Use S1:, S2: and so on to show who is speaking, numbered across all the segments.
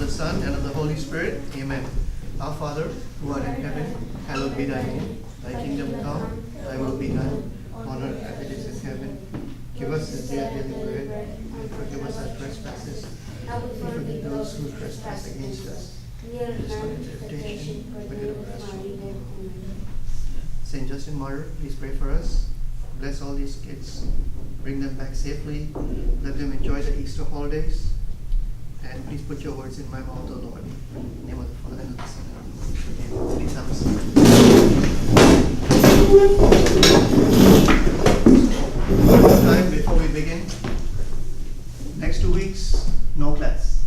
S1: the Son, and of the Holy Spirit. Amen. Our Father, who art in heaven, hallowed be thy name. Thy kingdom come, thy will be done, on earth as it is in heaven. Give us this day our daily bread, and forgive us our trespasses, and forgive those who trespass against us. Lead us not into temptation, but deliver us from evil. Saint Justin Martyr, please pray for us. Bless all these kids. Bring them back safely. Let them enjoy the Easter holidays. And please put your words in my mouth, O Lord. In the name of the Father, and of the Son, and of the Holy Spirit. One more time before we begin. Next 2 weeks, no class.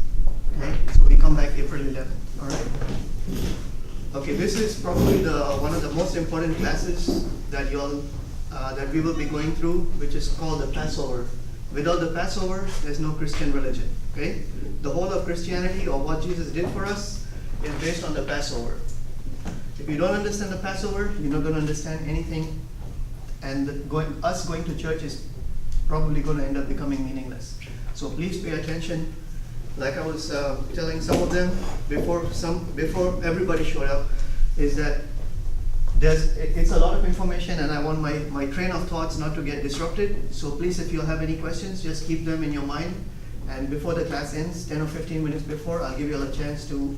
S1: Okay? So we come back April 11th. Alright? Okay, this is probably one of the most important classes that that we will be going through, which is called the Passover. Without the Passover, there's no Christian religion. Okay? The whole of Christianity, or what Jesus did for us, is based on the Passover. If you don't understand the Passover, you're not going to understand anything, and us going to church is probably going to end up becoming meaningless. So please pay attention. Like I was telling some of them before everybody showed up, is that it's a lot of information, and I want my train of thoughts not to get disrupted. So please, if you have any questions, just keep them in your mind. And before the class ends, 10 or 15 minutes before, I'll give you a chance to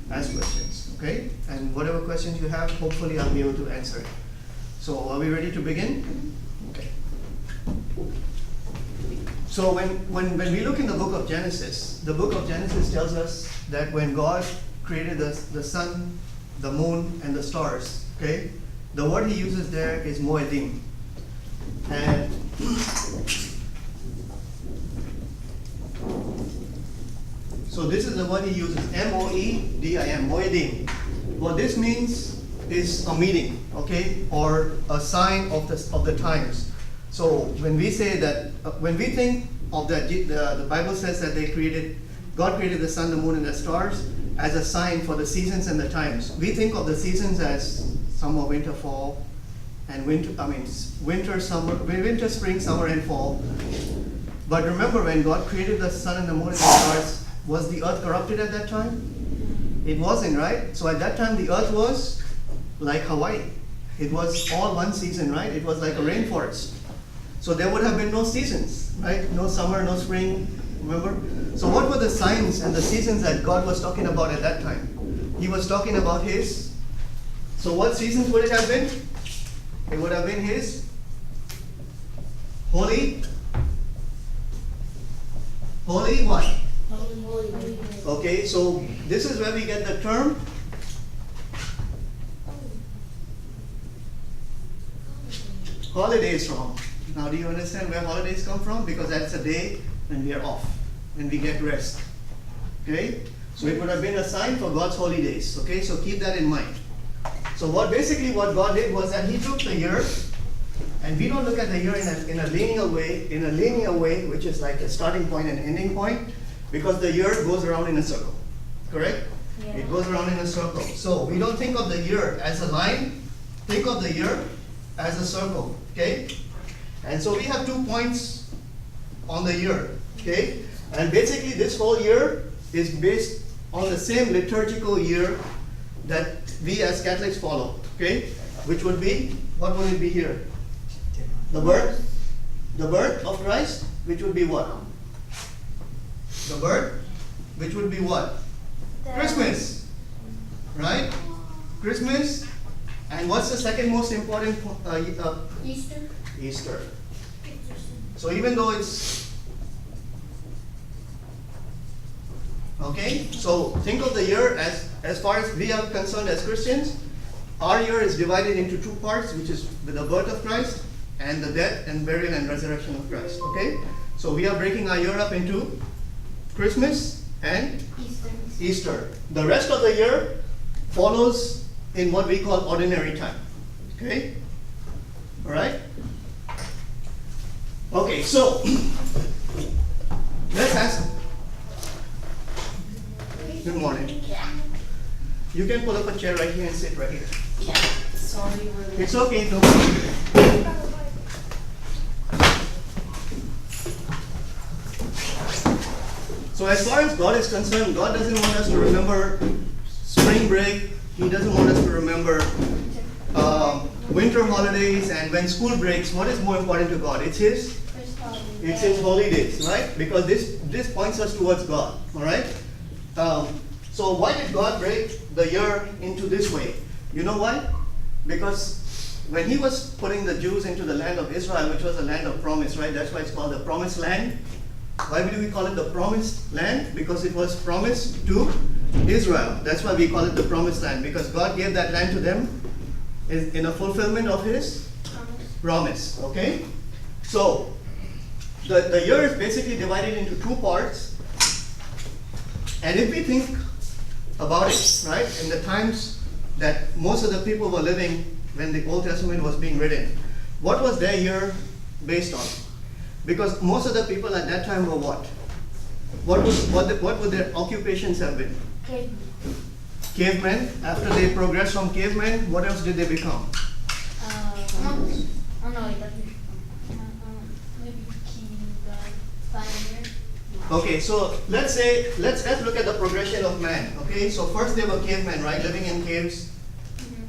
S1: ask questions. Okay? And whatever questions you have, hopefully I'll be able to answer it. So are we ready to begin? Okay. So when we look in the book of Genesis, the book of Genesis tells us that when God created the sun, the moon, and the stars, okay, the word he uses there is moedim. And so this is the word he uses, M-O-E-D-I-M, moedim. What this means is a meeting, okay, or a sign of the times. So when we say that, when we think of that, the Bible says that God created the sun, the moon, and the stars as a sign for the seasons and the times. We think of the seasons as summer, winter, fall, and winter, spring, summer, and fall. But remember, when God created the sun and the moon and the stars, was the earth corrupted at that time? It wasn't, right? So at that time, the earth was like Hawaii. It was all one season, right? It was like a rainforest. So there would have been no seasons, right? No summer, no spring, remember? So what were the signs and the seasons that God was talking about at that time? He was talking about his, so what seasons would it have been? It would have been his holy what? Holy. Okay, so this is where we get the term holidays from. Now, do you understand where holidays come from? Because that's a day when we are off, when we get rest. Okay? So it would have been a sign for God's holy days. Okay? So keep that in mind. So what God did was that he took the year, and we don't look at the year in a linear way, which is like a starting point and ending point, because the year goes around in a circle. Correct? Yeah. It goes around in a circle. So we don't think of the year as a line. Think of the year as a circle. Okay? And so we have 2 points on the year. Okay? And basically this whole year is based on the same liturgical year that we as Catholics follow. Okay? Which would be, what would it be here? The birth of Christ, which would be what? The birth, which would be what? Christmas. Right? Christmas. And what's the second most important? Easter. So even though it's okay, so think of the year as far as we are concerned as Christians, our year is divided into 2 parts, which is the birth of Christ and the death and burial and resurrection of Christ. Okay, so we are breaking our year up into Christmas and Easter. The rest of the year follows in what we call ordinary time. Okay, all right. Okay, so let's ask. Good morning. You can pull up a chair right here and sit right here.
S2: Yeah. Sorry,
S1: it's okay, no problem. So as far as God is concerned, God doesn't want us to remember spring break. He doesn't want us to remember winter holidays and when school breaks. What is more important to God? It's His holidays, right? Because this points us towards God. All right. So why did God break the year into this way? You know why? Because when He was putting the Jews into the land of Israel, which was a land of promise, right? That's why it's called the Promised Land. Why do we call it the Promised Land? Because it was promised to Israel. That's why we call it the Promised Land, because God gave that land to them in a fulfillment of His promise. Okay? So, the year is basically divided into two parts. And if we think about it, right, in the times that most of the people were living when the Old Testament was being written, what was their year based on? Because most of the people at that time were what? What would their occupations have been? Cavemen. After they progressed from cavemen, what else did they become?
S2: Maybe pioneer.
S1: Okay, so let's look at the progression of man. Okay, so first they were cavemen, right, living in caves.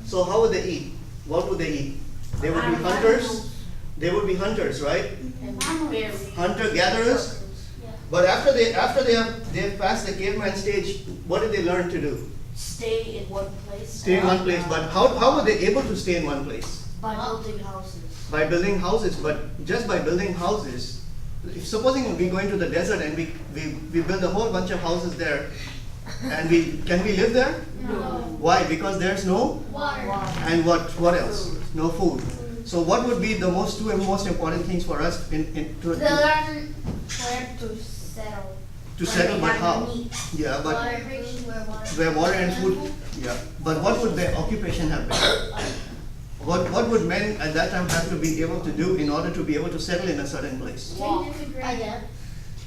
S1: So how would they eat? What would they eat? They would be hunters. They would be hunters, right? Hunter gatherers. But after they have passed the caveman stage, what did they learn to do?
S2: Stay in one place.
S1: Stay in one place. But how were they able to stay in one place?
S2: By building houses.
S1: By building houses. But just by building houses, if supposing we go into the desert and we build a whole bunch of houses there, and can we live there?
S2: No.
S1: Why? Because there's no
S2: Water.
S1: and what else? No food. So what would be the two most important things for us
S3: They learn where to settle.
S1: to settle? But how? Yeah, but where water and food. Yeah, but what would their occupation have been? What would men at that time have to be able to do in order to be able to settle in a certain place?
S3: Adapt.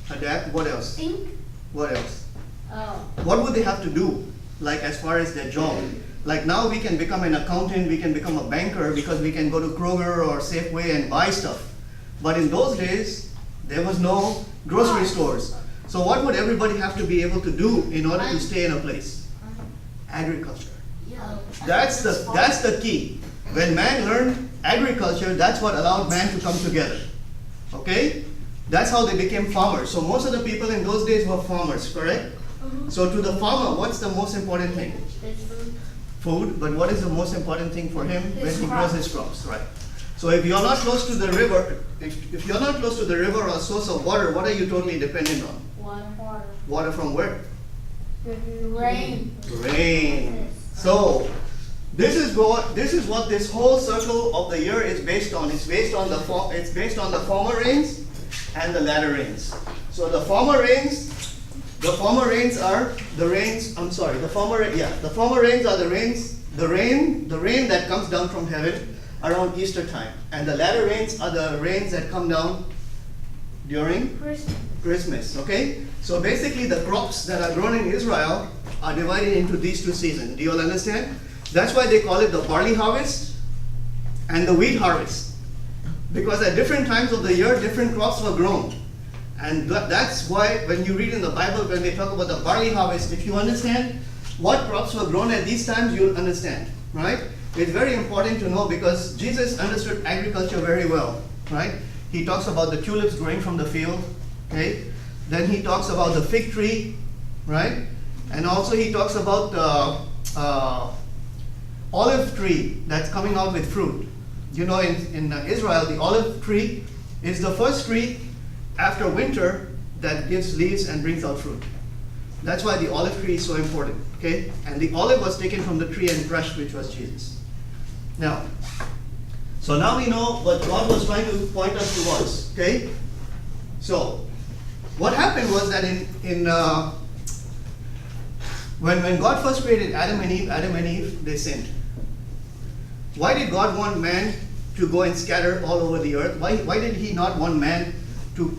S1: Adapt. What else?
S3: Think.
S1: What else?
S3: Oh.
S1: What would they have to do? Like as far as their job? Like now we can become an accountant, we can become a banker because we can go to Kroger or Safeway and buy stuff. But in those days, there was no grocery stores. So what would everybody have to be able to do in order to stay in a place? Agriculture.
S2: Yeah.
S1: That's the key. When man learned agriculture, that's what allowed man to come together. Okay? That's how they became farmers. So most of the people in those days were farmers, correct? So to the farmer, what's the most important thing? Food, but what is the most important thing for him when he grows his crops, right? So if you're not close to the river, if you're not close to the river or source of water, what are you totally dependent on?
S3: Water.
S1: Water from where?
S3: Rain.
S1: Rain. So this is what this whole circle of the year is based on. It's based on the former rains and the latter rains. So the former rains are the rains. I'm sorry. The former rains are the rain that comes down from heaven around Easter time, and the latter rains are the rains that come down during Christmas. Okay. So basically, the crops that are grown in Israel are divided into these two seasons. Do you all understand? That's why they call it the barley harvest and the wheat harvest, because at different times of the year, different crops were grown. And that's why when you read in the Bible, when they talk about the barley harvest, if you understand what crops were grown at these times, you'll understand, right? It's very important to know because Jesus understood agriculture very well, right? He talks about the tulips growing from the field, okay? Then he talks about the fig tree, right? And also he talks about the olive tree that's coming out with fruit. You know, in Israel, the olive tree is the first tree after winter that gives leaves and brings out fruit. That's why the olive tree is so important, okay? And the olive was taken from the tree and crushed, which was Jesus. Now, so now we know what God was trying to point us towards, okay? So, what happened was that when God first created Adam and Eve, they sinned. Why did God want man to go and scatter all over the earth? Why did He not want man to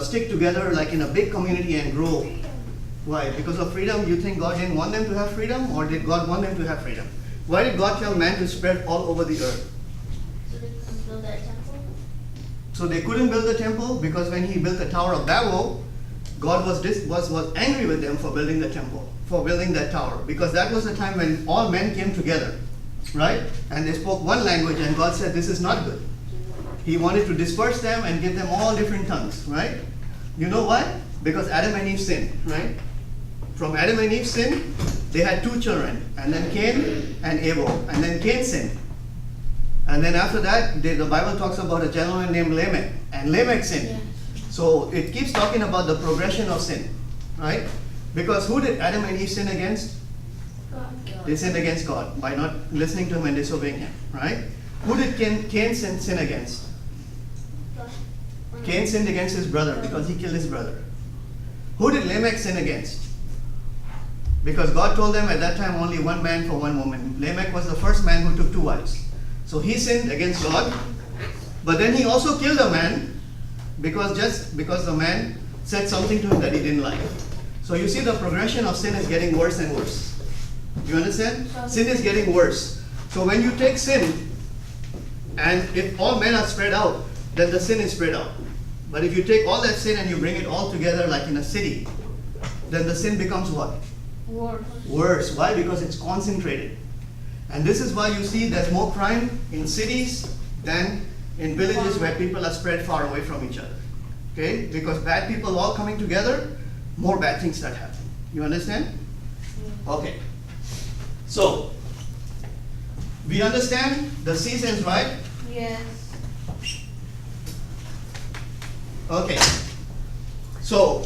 S1: stick together like in a big community and grow? Why? Because of freedom? You think God didn't want them to have freedom, or did God want them to have freedom? Why did God tell man to spread all over the earth?
S3: So they can build that temple?
S1: So they couldn't build the temple because when He built the Tower of Babel, God was angry with them for building the temple, for building that tower, because that was the time when all men came together, right? And they spoke one language, and God said, this is not good. He wanted to disperse them and give them all different tongues, right? You know why? Because Adam and Eve sinned, right? From Adam and Eve's sin, they had 2 children, and then Cain and Abel, and then Cain sinned. And then after that, the Bible talks about a gentleman named Lamech, and Lamech sinned.
S2: Yeah.
S1: So it keeps talking about the progression of sin, right? Because who did Adam and Eve sin against?
S2: God.
S1: They sinned against God by not listening to him and disobeying him, right? Who did Cain sin against?
S2: God.
S1: Cain sinned against his brother because he killed his brother. Who did Lamech sin against? Because God told them at that time only one man for one woman. Lamech was the first man who took 2 wives. So he sinned against God, but then he also killed a man because the man said something to him that he didn't like. So you see the progression of sin is getting worse and worse. You understand? Sin is getting worse. So when you take sin, and if all men are spread out, then the sin is spread out. But if you take all that sin and you bring it all together like in a city, then the sin becomes what?
S3: Worse.
S1: Worse. Why? Because it's concentrated. And this is why you see there's more crime in cities than in villages where people are spread far away from each other. Okay? Because bad people all coming together, more bad things start happening. You understand? Okay. So, we understand the seasons, right?
S3: Yes.
S1: Okay. So,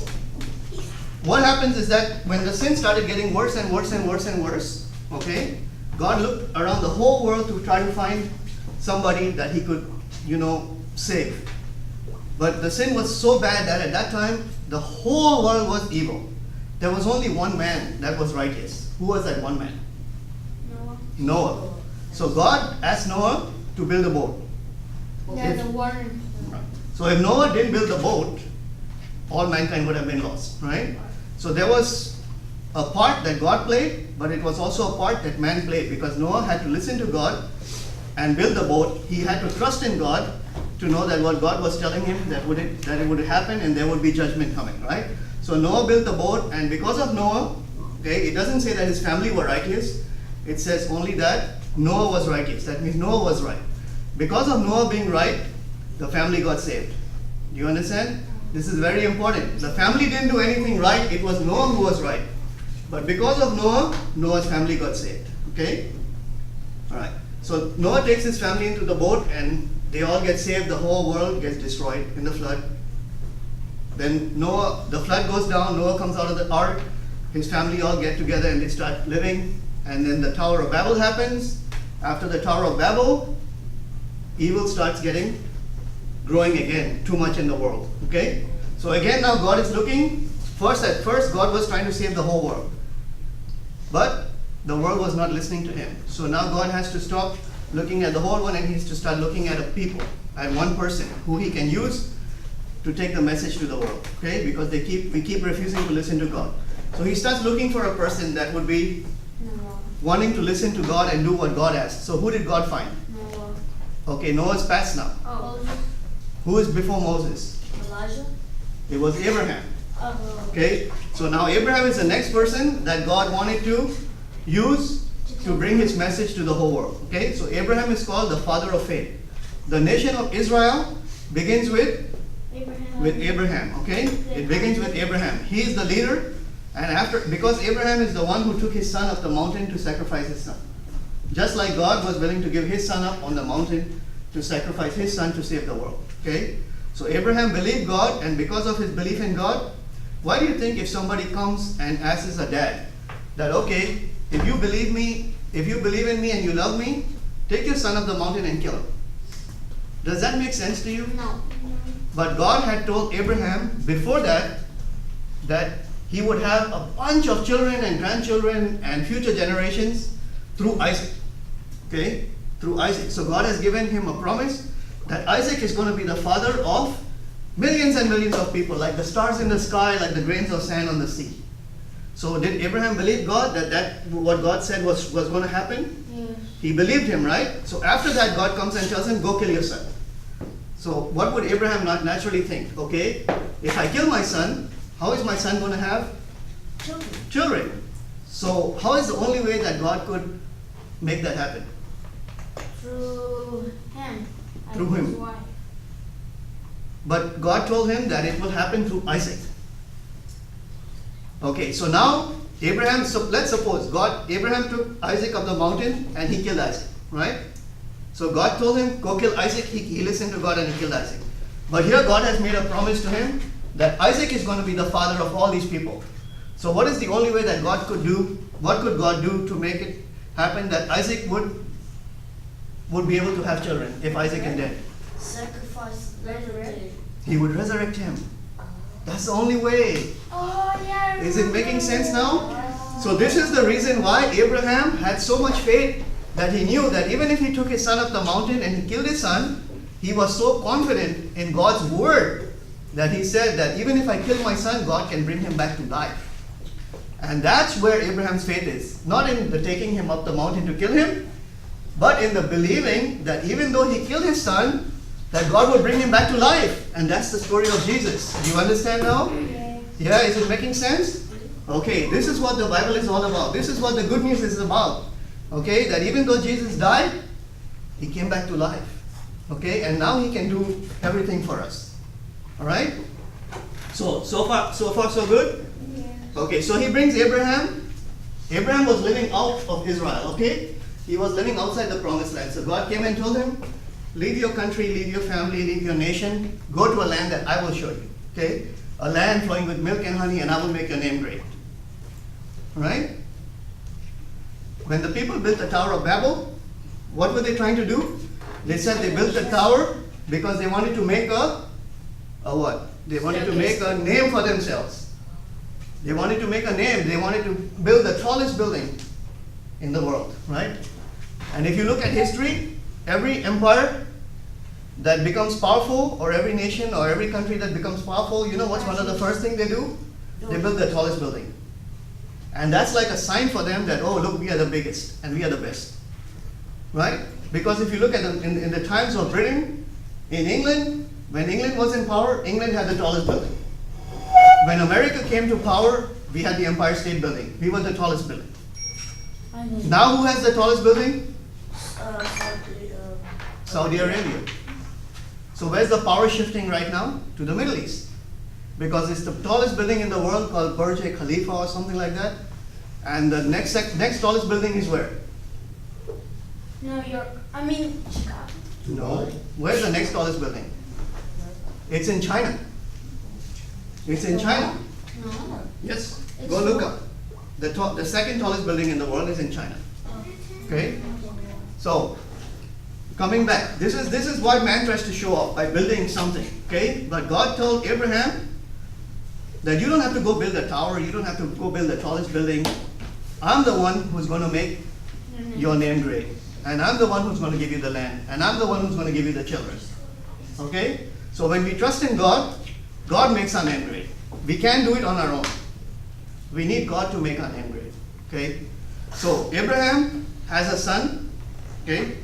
S1: what happens is that when the sin started getting worse and worse and worse and worse, okay, God looked around the whole world to try to find somebody that he could, save. But the sin was so bad that at that time, the whole world was evil. There was only one man that was righteous. Who was that one man?
S2: Noah.
S1: Noah. So God asked Noah to build a boat.
S3: Yeah,
S1: If-
S3: the water.
S1: So if Noah didn't build the boat, all mankind would have been lost, right? So there was a part that God played, but it was also a part that man played, because Noah had to listen to God and build the boat. He had to trust in God to know that what God was telling him, that it would happen and there would be judgment coming, right? So Noah built the boat, and because of Noah, okay, it doesn't say that his family were righteous. It says only that Noah was righteous. That means Noah was right. Because of Noah being right, the family got saved. Do you understand? This is very important. The family didn't do anything right. It was Noah who was right. But because of Noah, Noah's family got saved. Okay? Alright. So Noah takes his family into the boat and they all get saved. The whole world gets destroyed in the flood. Then the flood goes down. Noah comes out of the ark. His family all get together and they start living. And then the Tower of Babel happens. After the Tower of Babel, evil starts growing again, too much in the world. Okay? So again now God is looking. At first God was trying to save the whole world. But the world was not listening to him. So now God has to stop looking at the whole world and he has to start looking at a people, at one person who he can use to take the message to the world. Okay? Because we keep refusing to listen to God. So he starts looking for a person that would be
S3: Noah.
S1: wanting to listen to God and do what God asks. So who did God find?
S3: Noah.
S1: Okay, Noah's past now.
S2: Oh.
S1: Who is before Moses?
S2: Elijah.
S1: It was Abraham.
S2: Oh.
S1: Okay, so now Abraham is the next person that God wanted to use to bring his message to the whole world. Okay, so Abraham is called the father of faith. The nation of Israel begins with Abraham. Okay, it begins with Abraham. He is the leader, and because Abraham is the one who took his son up the mountain to sacrifice his son. Just like God was willing to give his son up on the mountain to sacrifice his son to save the world. Okay, so Abraham believed God, and because of his belief in God, why do you think if somebody comes and asks a dad that, okay, if you believe in me and you love me, take your son up the mountain and kill him? Does that make sense to you?
S3: No.
S1: But God had told Abraham before that he would have a bunch of children and grandchildren and future generations through Isaac. Okay? Through Isaac. So God has given him a promise that Isaac is going to be the father of millions and millions of people, like the stars in the sky, like the grains of sand on the sea. So did Abraham believe God that what God said was going to happen?
S3: Yes.
S1: He believed him, right? So after that, God comes and tells him, go kill your son. So what would Abraham not naturally think? Okay, if I kill my son, how is my son going to have
S2: Children.
S1: children? So how is the only way that God could make that happen?
S3: Through him. and
S1: Through
S3: his
S1: him.
S3: wife.
S1: But God told him that it will happen through Isaac. Okay, so now Abraham, so let's suppose Abraham took Isaac up the mountain and he killed Isaac, right? So God told him, go kill Isaac. He listened to God and he killed Isaac. But here God has made a promise to him that Isaac is going to be the father of all these people. So what is the only way that God could do? What could God do to make it happen that Isaac would be able to have children if Isaac is dead?
S2: Sacrifice resurrect.
S1: He would resurrect him. That's the only way.
S3: Oh, yeah. I
S1: Is it making sense now?
S3: remember.
S1: So this is the reason why Abraham had so much faith that he knew that even if he took his son up the mountain and he killed his son, he was so confident in God's word that he said that even if I kill my son, God can bring him back to life. And that's where Abraham's faith is. Not in the taking him up the mountain to kill him, but in the believing that even though he killed his son, that God will bring him back to life. And that's the story of Jesus. Do you understand now?
S3: Yes.
S1: Yeah, is it making sense? Okay, this is what the Bible is all about. This is what the good news is about. Okay, that even though Jesus died, he came back to life. Okay, and now he can do everything for us. Alright? So far so good?
S3: Yes.
S1: Okay, so he brings Abraham. Abraham was living out of Israel, okay? He was living outside the promised land. So God came and told him, leave your country, leave your family, leave your nation, go to a land that I will show you, okay? A land flowing with milk and honey, and I will make your name great. Alright? When the people built the Tower of Babel, what were they trying to do? They said they built the tower because they wanted to make a what? They wanted to make a name for themselves. They wanted to make a name. They wanted to build the tallest building in the world, right? And if you look at history, every empire that becomes powerful, or every nation or every country that becomes powerful, you know what's one of the first thing they do? They build the tallest building. And that's like a sign for them that, oh, look, we are the biggest and we are the best. Right? Because if you look at in the times of Britain, in England, when England was in power, England had the tallest building. When America came to power, we had the Empire State Building. We were the tallest building.
S3: I know.
S1: Now who has the tallest building?
S2: Saudi,
S1: Saudi Arabia. So where's the power shifting right now? To the Middle East. Because it's the tallest building in the world called Burj Khalifa or something like that. And the next tallest building is where?
S3: New York. I mean, Chicago.
S1: No. Where's the next tallest building? It's in China. It's in China.
S3: No.
S1: Yes.
S3: It's
S1: Go look
S3: not.
S1: up. The second tallest building in the world is in China. Okay? So, coming back, this is what man tries to show off by building something. Okay? But God told Abraham that you don't have to go build a tower, you don't have to go build the tallest building. I'm the one who's going to make your name great. And I'm the one who's going to give you the land. And I'm the one who's going to give you the children. Okay? So when we trust in God, God makes our name great. We can't do it on our own. We need God to make our name great. Okay? So Abraham has a son. Okay?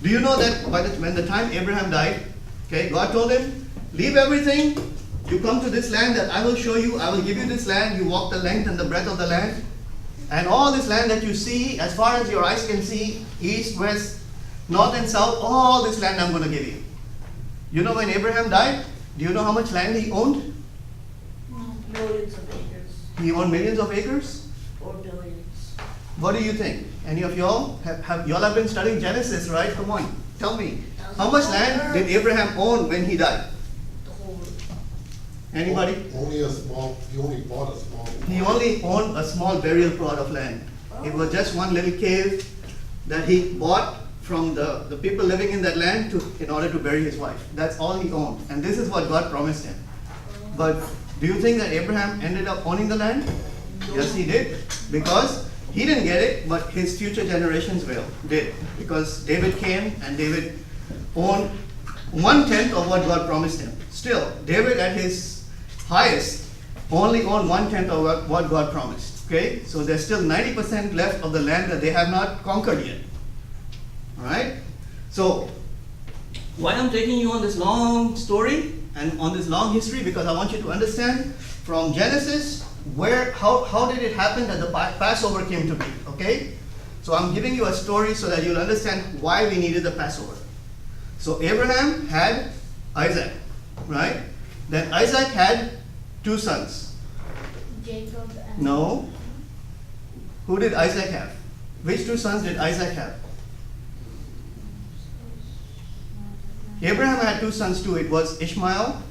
S1: Do you know that when the time Abraham died, okay, God told him, leave everything, you come to this land that I will show you, I will give you this land, you walk the length and the breadth of the land, and all this land that you see, as far as your eyes can see, east, west, north and south, all this land I'm going to give you. You know when Abraham died, do you know how much land he owned?
S2: millions of acres
S1: He owned millions of acres.
S2: or billions.
S1: What do you think? Any of y'all y'all have been studying Genesis, right? Come on, tell me. How much land did Abraham own when he died?
S2: The whole
S1: Anybody?
S4: He only bought a small.
S1: He only owned a small burial plot of land. It was just one little cave that he bought from the people living in that land in order to bury his wife. That's all he owned. And this is what God promised him. But do you think that Abraham ended up owning the land? Yes, he did. Because he didn't get it, but his future generations did. Because David came and David owned 1/10 of what God promised him. Still, David at his highest only owned 1/10 of what God promised. Okay? So there's still 90% left of the land that they have not conquered yet. Alright? So, why I'm taking you on this long story and on this long history, because I want you to understand from Genesis, how did it happen that the Passover came to be, okay? So I'm giving you a story so that you'll understand why we needed the Passover. So Abraham had Isaac, right? Then Isaac had 2 sons.
S3: Jacob and
S1: No. Who did Isaac have? Which 2 sons did Isaac have? Abraham had 2 sons too. It was Ishmael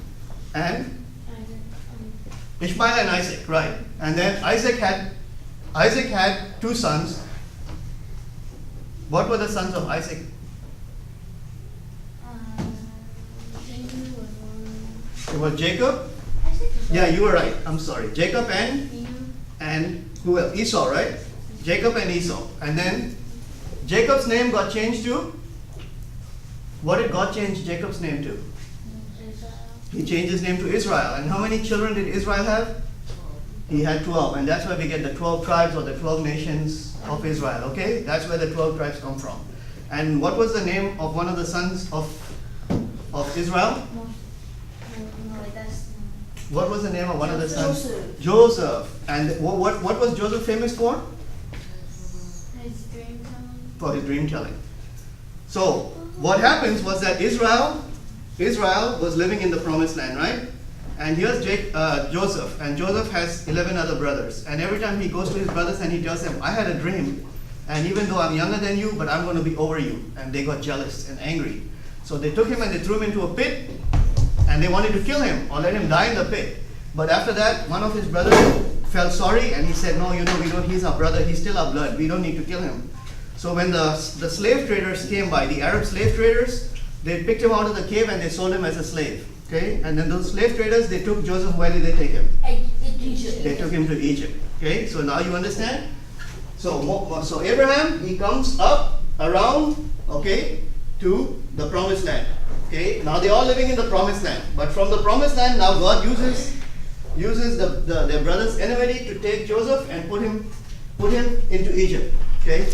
S1: and Isaac, right? And then Isaac had 2 sons. What were the sons of Isaac? It was Jacob. Yeah, you were right. I'm sorry. Jacob and who else? Esau, right? Jacob and Esau. And then Jacob's name got changed to? What did God change Jacob's name to? He changed his name to Israel. And how many children did Israel have? He had 12. And that's where we get the 12 tribes or the 12 nations of Israel. Okay? That's where the 12 tribes come from. And what was the name of one of the sons of Israel? What was the name of one of the sons?
S2: Joseph.
S1: Joseph. And what was Joseph famous for?
S3: his dream telling.
S1: For his dream telling. So what happens was that Israel was living in the promised land, right? And here's Joseph, and Joseph has 11 other brothers. And every time he goes to his brothers and he tells them, I had a dream, and even though I'm younger than you, but I'm going to be over you. And they got jealous and angry. So they took him and they threw him into a pit, and they wanted to kill him or let him die in the pit. But after that, one of his brothers felt sorry, and he said, no, he's our brother, he's still our blood, we don't need to kill him. So when the slave traders came by, the Arab slave traders, they picked him out of the cave and they sold him as a slave. Okay? And then those slave traders, they took Joseph. Where did they take him? They took him to Egypt. Okay? So now you understand? So Abraham, he comes up around, okay, to the promised land. Okay? Now they're all living in the promised land. But from the promised land, now God uses their brother's enmity to take Joseph and put him into Egypt. Okay?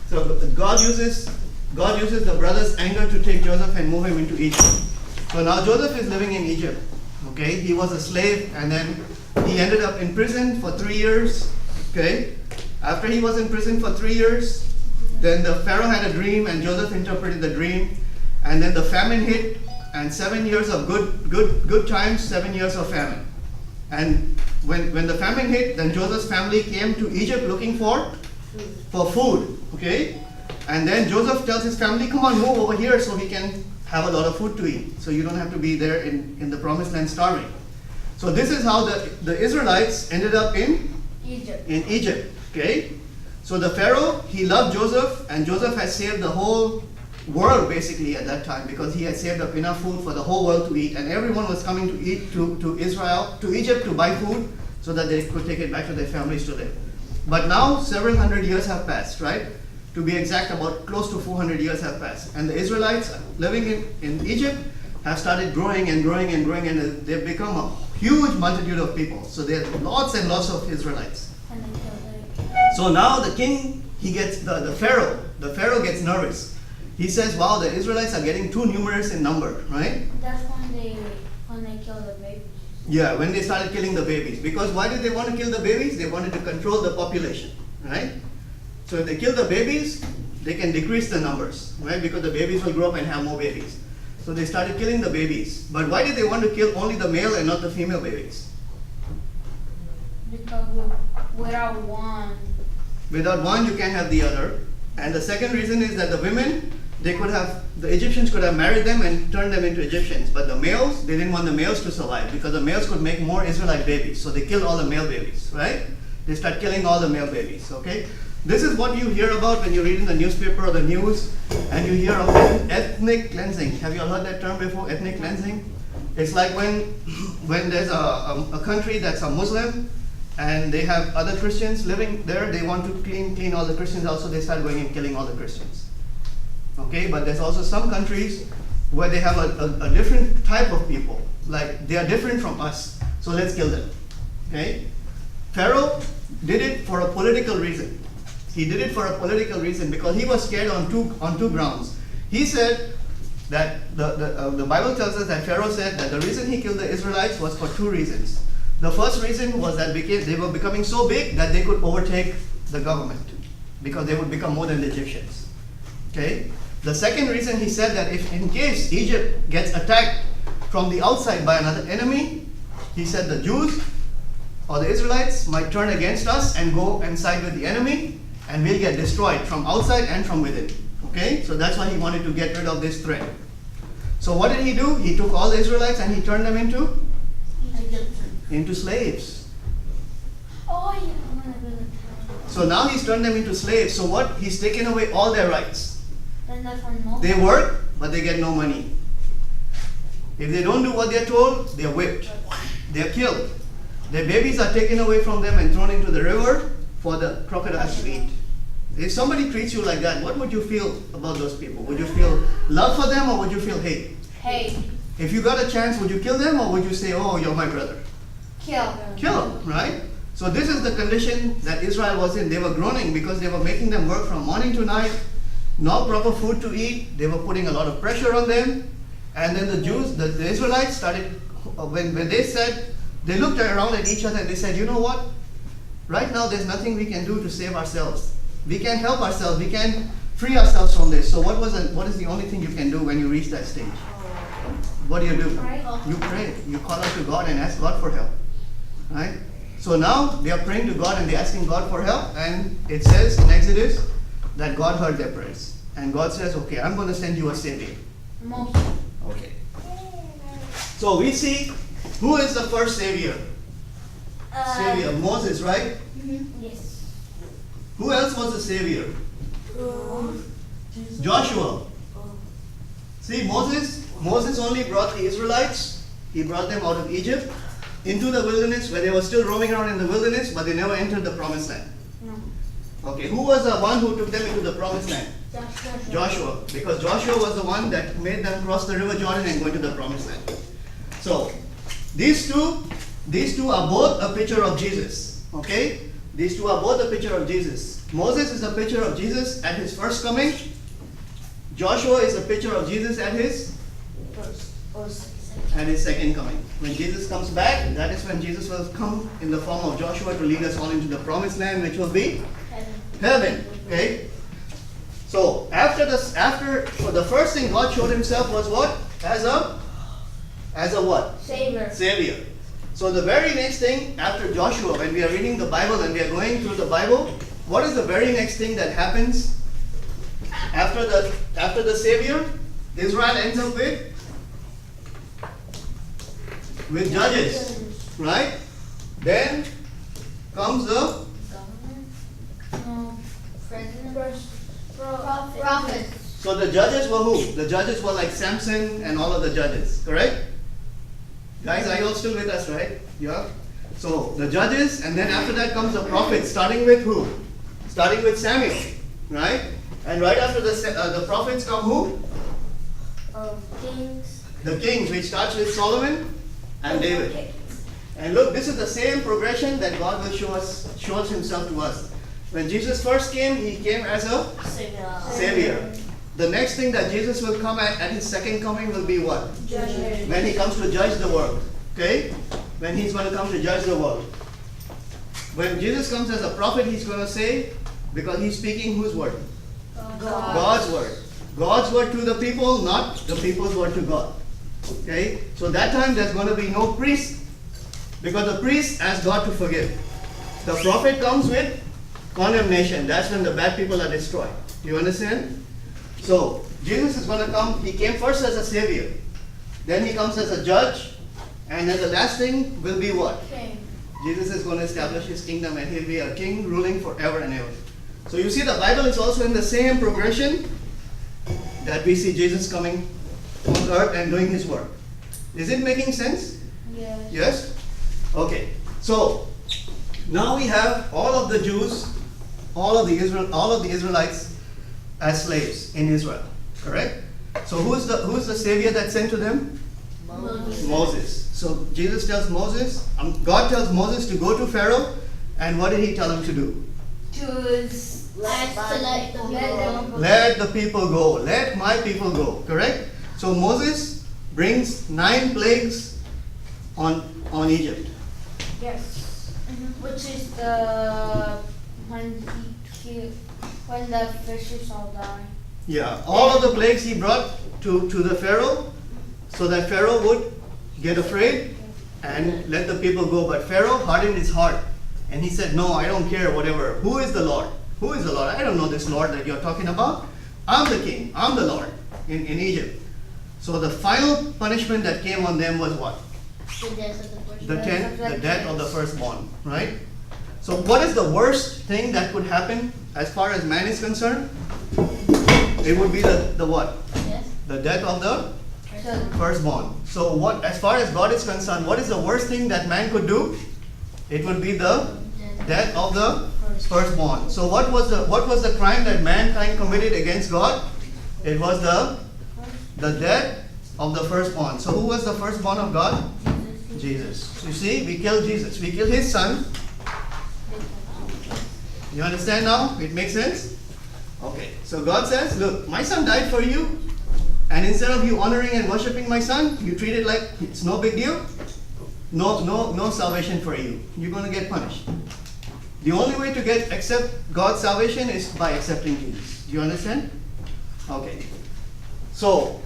S1: So God uses the brother's anger to take Joseph and move him into Egypt. So now Joseph is living in Egypt. Okay, he was a slave, and then he ended up in prison for 3 years. Okay, after he was in prison for 3 years, then the Pharaoh had a dream, and Joseph interpreted the dream, and then the famine hit, and 7 years of good times, 7 years of famine. And when the famine hit, then Joseph's family came to Egypt looking for food. Okay, and then Joseph tells his family, come on, move over here so we can have a lot of food to eat, so you don't have to be there in the promised land starving. So this is how the Israelites ended up in Egypt. Okay, so the Pharaoh, he loved Joseph, and Joseph has saved the whole world basically at that time, because he had saved up enough food for the whole world to eat, and everyone was coming to Egypt to buy food so that they could take it back to their families to live. But now several hundred years have passed, right? To be exact, about close to 400 years have passed. And the Israelites living in Egypt have started growing and growing and growing, and they've become a huge multitude of people. So there are lots and lots of Israelites. So now the king, he gets, the Pharaoh gets nervous. He says, wow, the Israelites are getting too numerous in number, right?
S3: That's when they kill the babies.
S1: Yeah, when they started killing the babies. Because why did they want to kill the babies? They wanted to control the population, right? So if they kill the babies, they can decrease the numbers, right? Because the babies will grow up and have more babies. So they started killing the babies. But why did they want to kill only the male and not the female babies?
S3: Because without one.
S1: Without one, you can't have the other. And the second reason is that the women, the Egyptians could have married them and turned them into Egyptians. But the males, they didn't want the males to survive, because the males could make more Israelite babies. So they killed all the male babies, right? They start killing all the male babies, okay? This is what you hear about when you read in the newspaper or the news, and you hear of ethnic cleansing. Have you all heard that term before, ethnic cleansing? It's like when there's a country that's a Muslim, and they have other Christians living there, they want to clean all the Christians out, so they start going and killing all the Christians. Okay, but there's also some countries where they have a different type of people, like they are different from us, so let's kill them. Okay, Pharaoh did it for a political reason. He did it for a political reason because he was scared on two grounds. He said, that the Bible tells us that Pharaoh said that the reason he killed the Israelites was for two reasons. The first reason was that they were becoming so big that they could overtake the government because they would become more than the Egyptians. Okay? The second reason he said that if in case Egypt gets attacked from the outside by another enemy, he said the Jews or the Israelites might turn against us and go and side with the enemy, and we'll get destroyed from outside and from within. Okay? So that's why he wanted to get rid of this threat. So what did he do? He took all the Israelites and he turned them into slaves.
S3: Oh, yeah. I'm gonna build a tower.
S1: So now he's turned them into slaves. So what? He's taken away all their rights.
S3: Then that's one more.
S1: They work, but they get no money. If they don't do what they're told, they're whipped. They're killed. Their babies are taken away from them and thrown into the river for the crocodiles to eat. If somebody treats you like that, what would you feel about those people? Would you feel love for them or would you feel hate?
S3: Hey,
S1: If you got a chance, would you kill them or would you say, oh, you're my brother?
S3: kill.
S1: Kill them, right? So this is the condition that Israel was in. They were groaning because they were making them work from morning to night, no proper food to eat. They were putting a lot of pressure on them. And then the Jews, the Israelites started, when they said, they looked around at each other and they said, you know what? Right now there's nothing we can do to save ourselves. We can't help ourselves. We can't free ourselves from this. So what is the only thing you can do when you reach that stage? What do?
S3: Pray.
S1: You pray. You call out to God and ask God for help. Right? So now they are praying to God and they're asking God for help. And it says in Exodus that God heard their prayers. And God says, okay, I'm going to send you a savior.
S3: Moses.
S1: Okay. So we see who is the first savior? Savior, Moses, right?
S3: Yes.
S1: Who else was the savior? Joshua. See, Moses only brought the Israelites, he brought them out of Egypt into the wilderness where they were still roaming around in the wilderness, but they never entered the promised land.
S3: No.
S1: Okay, who was the one who took them into the promised land? Joshua, because Joshua was the one that made them cross the river Jordan and go into the promised land. So, these two are both a picture of Jesus. Okay? These two are both a picture of Jesus. Moses is a picture of Jesus at his first coming. Joshua is a picture of Jesus at his second coming. When Jesus comes back, that is when Jesus will come in the form of Joshua to lead us all into the promised land, which will be heaven. Okay? So for the first thing God showed himself was what? As a what?
S3: Savior.
S1: Savior. So the very next thing after Joshua, when we are reading the Bible and we are going through the Bible, what is the very next thing that happens after the Savior? Israel ends up with judges, right? Then comes the
S3: Government. No. President. Prophet.
S1: so the judges were who? The judges were like Samson and all of the judges, correct? Guys, are you all still with us, right? Yeah? So the judges, and then after that comes the prophets, starting with who? Starting with Samuel, right? And right after the prophets come who?
S3: Kings.
S1: The kings, which starts with Solomon and David. And look, this is the same progression that God will shows himself to us. When Jesus first came, he came as a Savior. The next thing that Jesus will come at his second coming will be what?
S3: Judgment.
S1: When he comes to judge the world. Okay? When he's going to come to judge the world. When Jesus comes as a prophet, he's going to say, because he's speaking whose word? God's word. God's word to the people, not the people's word to God. Okay? So that time there's going to be no priest, because the priest asks God to forgive. The prophet comes with condemnation. That's when the bad people are destroyed. Do you understand? So Jesus is going to come. He came first as a savior. Then he comes as a judge. And then the last thing will be what?
S3: King.
S1: Jesus is going to establish his kingdom and he'll be a king ruling forever and ever. So you see the Bible is also in the same progression that we see Jesus coming on earth and doing his work. Is it making sense?
S3: Yes.
S1: Yes? Okay. So now we have all of the Jews, all of the Israelites as slaves in Israel. Correct? So who's the savior that's sent to them? Moses. So Jesus tells Moses, God tells Moses to go to Pharaoh, and what did he tell him to do?
S3: Let the people
S1: Let the people go. Let my people go. Correct? So Moses brings 9 plagues on Egypt.
S3: Yes. Which is the when the fishes all die.
S1: Yeah, all of the plagues he brought to the Pharaoh, so that Pharaoh would get afraid and let the people go. But Pharaoh hardened his heart, and he said, no, I don't care, whatever. Who is the Lord? Who is the Lord? I don't know this Lord that you're talking about. I'm the king. I'm the Lord in Egypt. So the final punishment that came on them was what?
S3: The death of the first.
S1: The death of the firstborn, right? So what is the worst thing that could happen as far as man is concerned? It would be the what?
S3: Yes.
S1: The death of the
S3: So,
S1: firstborn. So what, as far as God is concerned, what is the worst thing that man could do? It would be the death of the firstborn. So what was the crime that mankind committed against God? It was the death of the firstborn. So who was the firstborn of God? Jesus. You see, we killed Jesus. We killed his son. You understand now? It makes sense? Okay. So God says, look, my son died for you. And instead of you honoring and worshipping my son, you treat it like it's no big deal. No salvation for you. You're going to get punished. The only way to accept God's salvation is by accepting Jesus. Do you understand? Okay. So,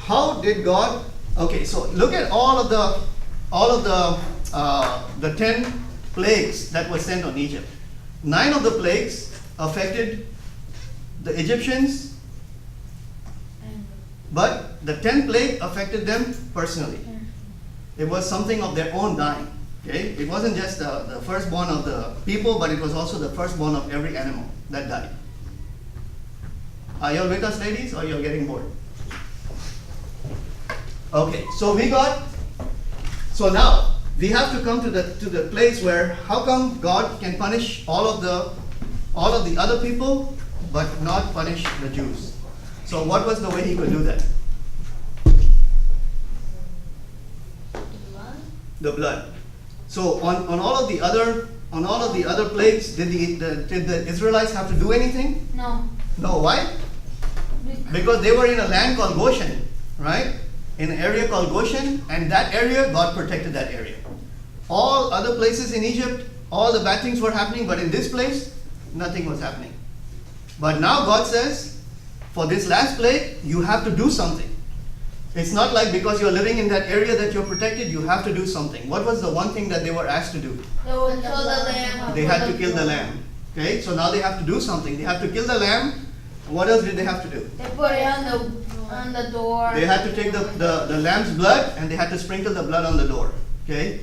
S1: how did God? Okay. So look at all of the 10 plagues that were sent on Egypt. 9 of the plagues affected the Egyptians, but the 10th plague affected them personally. It was something of their own dying. Okay? It wasn't just the firstborn of the people, but it was also the firstborn of every animal that died. Are you all with us, ladies, or you're getting bored? Okay, so now we have to come to the place where how come God can punish all of the other people, but not punish the Jews? So what was the way he could do that? The blood. So on all of the other plagues, did the Israelites have to do anything?
S3: no.
S1: No. Why? Because they were in a land called Goshen, right? In an area called Goshen, and that area, God protected that area. All other places in Egypt, all the bad things were happening, but in this place, nothing was happening. But now God says, for this last plague, you have to do something. It's not like because you're living in that area that you're protected, you have to do something. What was the one thing that they were asked to do?
S3: They would kill the lamb.
S1: They had to kill the lamb. Okay, so now they have to do something. They have to kill the lamb. What else did they have to do?
S3: They put it on the door.
S1: They had to take the lamb's blood and they had to sprinkle the blood on the door. Okay?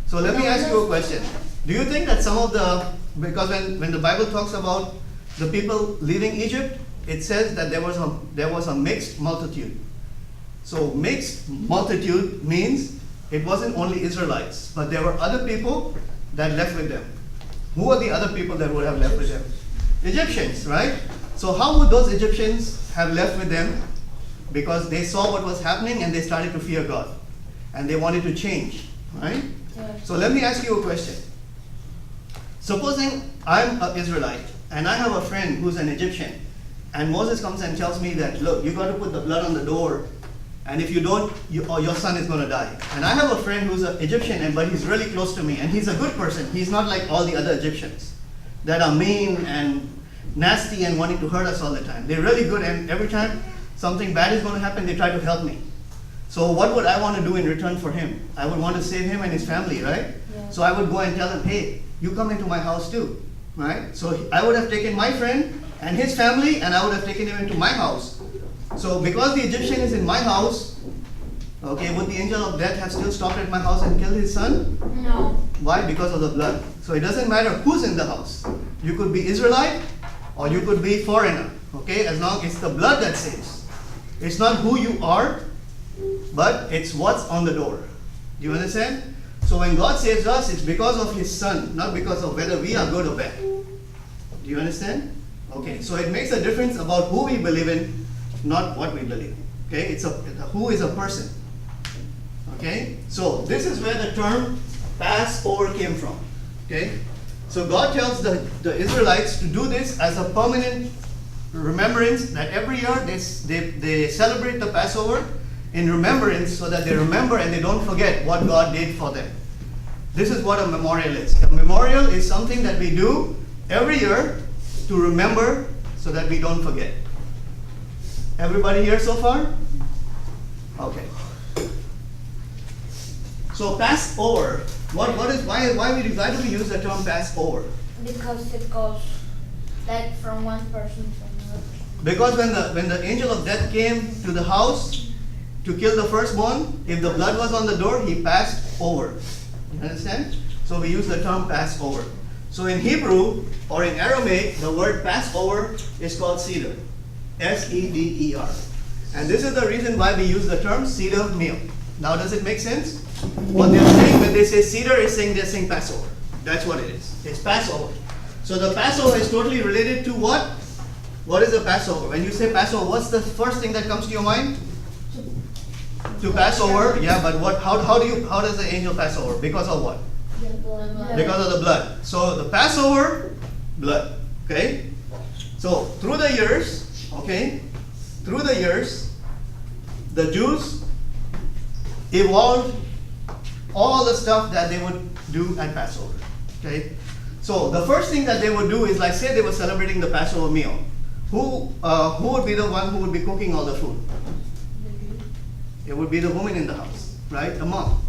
S1: So let me ask you a question. Do you think that some of because when the Bible talks about the people leaving Egypt, it says that there was a mixed multitude. So mixed multitude means it wasn't only Israelites, but there were other people that left with them. Who are the other people that would have left with them? Egyptians, right? So how would those Egyptians have left with them? Because they saw what was happening and they started to fear God. And they wanted to change, right?
S3: Yes.
S1: So let me ask you a question. Supposing I'm an Israelite and I have a friend who's an Egyptian, and Moses comes and tells me that, look, you got to put the blood on the door, and if you don't, your son is going to die. And I have a friend who's an Egyptian, but he's really close to me, and he's a good person. He's not like all the other Egyptians that are mean and nasty and wanting to hurt us all the time. They're really good, and every time something bad is going to happen, they try to help me. So what would I want to do in return for him? I would want to save him and his family, right?
S3: Yeah.
S1: So I would go and tell him, hey, you come into my house too, right? So I would have taken my friend and his family, and I would have taken him into my house. So because the Egyptian is in my house, okay, would the angel of death have still stopped at my house and killed his son?
S3: No.
S1: Why? Because of the blood. So it doesn't matter who's in the house. You could be Israelite or you could be foreigner, okay, as long as it's the blood that saves. It's not who you are, but it's what's on the door. Do you understand? So when God saves us, it's because of his son, not because of whether we are good or bad. Do you understand? Okay, so it makes a difference about who we believe in, not what we believe in. Okay, who is a person. Okay, so this is where the term Passover came from. Okay, so God tells the Israelites to do this as a permanent remembrance that every year they celebrate the Passover in remembrance so that they remember and they don't forget what God did for them. This is what a memorial is. A memorial is something that we do every year to remember so that we don't forget. Everybody here so far? Okay. So Passover, why do we use the term Passover?
S3: Because it goes like from one person to another.
S1: Because when the angel of death came to the house to kill the firstborn, if the blood was on the door, he passed over. You understand? So we use the term Passover. So in Hebrew or in Aramaic, the word Passover is called Seder. S-E-D-E-R. And this is the reason why we use the term Seder meal. Now does it make sense? What they're saying when they say Seder is saying they're saying Passover. That's what it is. It's Passover. So the Passover is totally related to what? What is the Passover? When you say Passover, what's the first thing that comes to your mind? To Passover, yeah, but what? How does the angel pass over? Because of what? Because of the blood. So the Passover, blood. Okay. So through the years, the Jews evolved all the stuff that they would do at Passover. Okay. So the first thing that they would do is, like, say they were celebrating the Passover meal. Who would be the one who would be cooking all the food? It would be the woman in the house, right? The mom.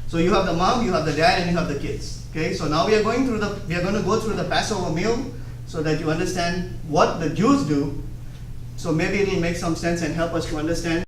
S1: So you have the mom, you have the dad, and you have the kids. Okay, so now we are going to go through the Passover meal so that you understand what the Jews do. So maybe it will make some sense and help us to understand